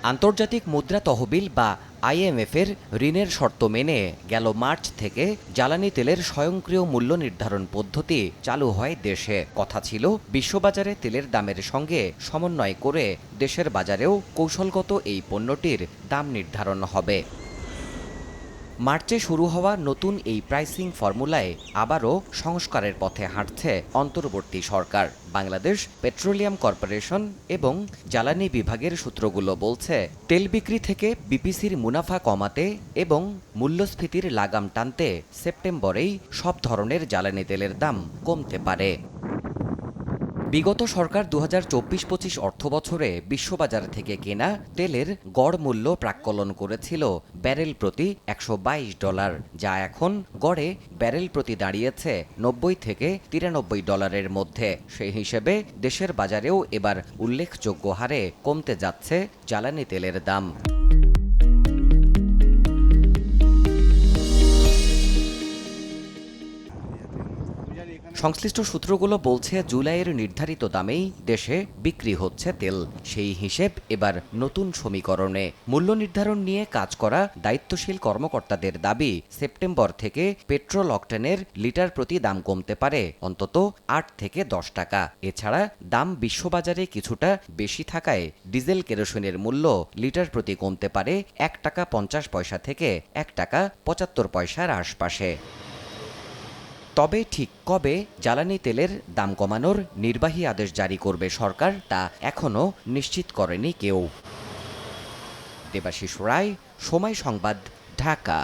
আন্তর্জাতিক মুদ্রা তহবিল বা আইএমএফের ঋণের শর্ত মেনে গেল মার্চ থেকে জ্বালানি তেলের স্বয়ংক্রিয় মূল্য নির্ধারণ পদ্ধতি চালু হয় দেশে। কথা ছিল বিশ্ববাজারে তেলের দামের সঙ্গে সমন্বয় করে দেশের বাজারেও কৌশলগত এই পণ্যটির দাম নির্ধারণ হবে। মার্চে শুরু হওয়া নতুন এই প্রাইসিং ফর্মুলায় আবারও সংস্কারের পথে হাঁটছে অন্তর্বর্তী সরকার। বাংলাদেশ পেট্রোলিয়াম কর্পোরেশন এবং জ্বালানি বিভাগের সূত্রগুলো বলছে, তেল বিক্রি থেকে বিপিসির মুনাফা কমাতে এবং মূল্যস্ফীতির লাগাম টানতে সেপ্টেম্বরেই সব ধরনের জ্বালানি তেলের দাম কমতে পারে। বিগত সরকার ২০২৪-২৫ অর্থবছরে বিশ্ববাজার থেকে কেনা তেলের গড় মূল্য প্রাক্কলন করেছিল ব্যারেল প্রতি $১২২, যা এখন গড়ে ব্যারেল প্রতি দাঁড়িয়েছে $৯০ থেকে $৯৩ মধ্যে। সেই হিসেবে দেশের বাজারেও এবার উল্লেখযোগ্য হারে কমতে যাচ্ছে জ্বালানি তেলের দাম। সংশ্লিষ্ট সূত্রগুলো বলছে, জুলাইয়ের নির্ধারিত দামেই দেশে বিক্রি হচ্ছে তেল। সেই হিসেব এবার নতুন সমীকরণে। মূল্য নির্ধারণ নিয়ে কাজ করা দায়িত্বশীল কর্মকর্তাদের দাবি, সেপ্টেম্বর থেকে পেট্রোল অকটেনের লিটার প্রতি দাম কমতে পারে অন্তত ৮ থেকে ১০ টাকা। এছাড়া দাম বিশ্ববাজারে কিছুটা বেশি থাকায় ডিজেল কেরোসিনের মূল্য লিটার প্রতি কমতে পারে ১ টাকা ৫০ পয়সা থেকে ১ টাকা ৭৫ পয়সার আশপাশে। তবে ঠিক কবে জ্বালানি তেলের দাম কমানোর নির্বাহী আদেশ জারি করবে সরকার, তা এখনও নিশ্চিত করেনি কেউ। দেবাশিস রায়, সময় সংবাদ, ঢাকা।